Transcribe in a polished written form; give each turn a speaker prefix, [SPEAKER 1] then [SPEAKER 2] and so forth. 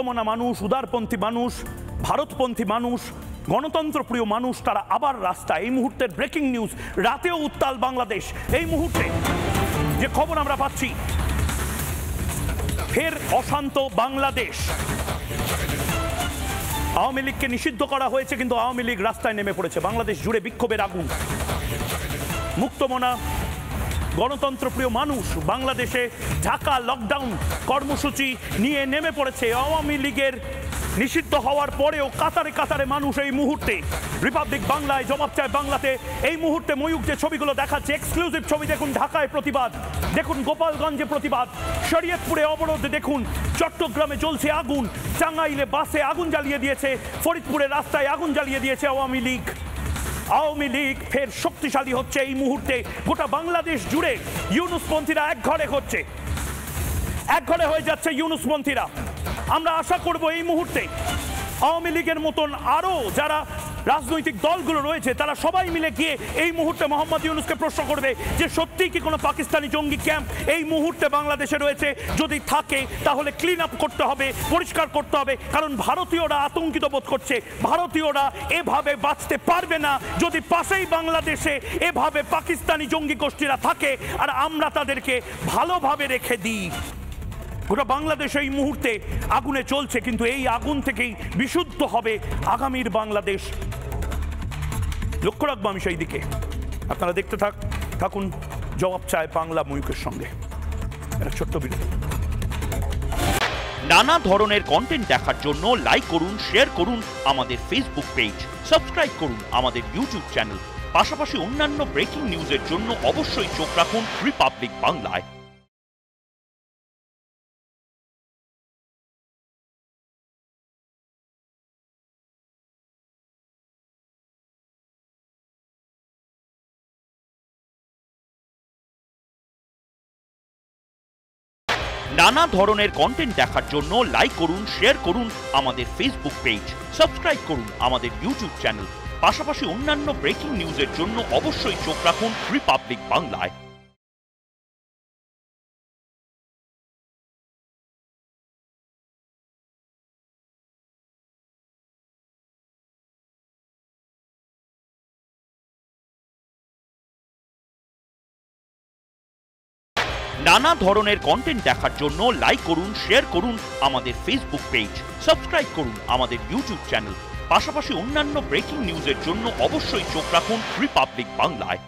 [SPEAKER 1] মুক্তমনা মানুষ, উদারপন্থী মানুষ, ভারতপন্থী মানুষ, গণতন্ত্রপ্রিয় মানুষ তারা আবার রাস্তায়। এই মুহূর্তের ব্রেকিং নিউজ, রাতেও উত্তাল বাংলাদেশ। এই মুহূর্তে যে খবর আমরা পাচ্ছি, ফের অশান্ত বাংলাদেশ। আওয়ামী লীগকে নিষিদ্ধ করা হয়েছে, কিন্তু আওয়ামী লীগ রাস্তায় নেমে পড়েছে। বাংলাদেশ জুড়ে বিক্ষোভের আগুন। মুক্তমনা গণতন্ত্রপ্রিয় মানুষ বাংলাদেশে ঢাকা লকডাউন কর্মসূচি নিয়ে নেমে পড়েছে। আওয়ামী লীগের নিষিদ্ধ হওয়ার পরেও কাতারে কাতারে মানুষ এই মুহূর্তে রিপাবলিক বাংলায় জবাব চায় বাংলাতে। এই মুহূর্তে ময়ূক যে ছবিগুলো দেখাচ্ছে, এক্সক্লুসিভ ছবি দেখুন। ঢাকায় প্রতিবাদ দেখুন, গোপালগঞ্জে প্রতিবাদ, শরীয়তপুরে অবরোধ দেখুন, চট্টগ্রামে জ্বলছে আগুন, টাঙ্গাইলে বাসে আগুন জ্বালিয়ে দিয়েছে, ফরিদপুরে রাস্তায় আগুন জ্বালিয়ে দিয়েছে আওয়ামী লীগ। আওয়ামী লীগ ফের শক্তিশালী হচ্ছে এই মুহূর্তে। গোটা বাংলাদেশ জুড়ে ইউনুসপন্থীরা এক ঘরে হয়ে যাচ্ছে ইউনুসপন্থীরা। আমরা আশা করব এই মুহূর্তে আওয়ামী লীগের মতন আরো যারা রাজনৈতিক দলগুলো রয়েছে তারা সবাই মিলে গিয়ে এই মুহূর্তে মোহাম্মদ ইউনুসকে প্রশ্ন করবে যে সত্যিই কি কোনো পাকিস্তানি জঙ্গি ক্যাম্প এই মুহূর্তে বাংলাদেশে রয়েছে? যদি থাকে তাহলে ক্লিন আপ করতে হবে, পরিষ্কার করতে হবে, কারণ ভারতীয়রা আতঙ্কিত বোধ করছে। ভারতীয়রা এভাবে বাঁচতে পারবে না যদি পাশেই বাংলাদেশে এভাবে পাকিস্তানি জঙ্গি গোষ্ঠীরা থাকে আর আমরা তাদেরকে ভালোভাবে রেখে দিই। গোটা বাংলাদেশ এই মুহূর্তে আগুনে চলছে, কিন্তু এই আগুন থেকেই বিশুদ্ধ হবে আগামীর বাংলাদেশ। লক্ষ্য রাখবো আমি সেই দিকে। আপনারা দেখতে থাকুন জবাব চায় বাংলা ময়ূকের সঙ্গে। একটা ছোট্ট বিরতি।
[SPEAKER 2] নানা ধরনের কন্টেন্ট দেখার জন্য লাইক করুন, শেয়ার করুন আমাদের ফেসবুক পেজ, সাবস্ক্রাইব করুন আমাদের ইউটিউব চ্যানেল। পাশাপাশি অন্যান্য ব্রেকিং নিউজের জন্য অবশ্যই চোখ রাখুন রিপাবলিক বাংলায়। নানা ধরনের কন্টেন্ট দেখার জন্য লাইক করুন, শেয়ার করুন আমাদের ফেসবুক পেজ, সাবস্ক্রাইব করুন আমাদের ইউটিউব চ্যানেল। পাশাপাশি অন্যান্য ব্রেকিং নিউজের জন্য অবশ্যই চোখ রাখুন রিপাবলিক বাংলায়। নানা ধরনের কন্টেন্ট দেখার জন্য লাইক করুন, শেয়ার করুন আমাদের ফেসবুক পেজ, সাবস্ক্রাইব করুন আমাদের ইউটিউব চ্যানেল। পাশাপাশি অন্যান্য ব্রেকিং নিউজের জন্য অবশ্যই চোখ রাখুন রিপাবলিক বাংলায়।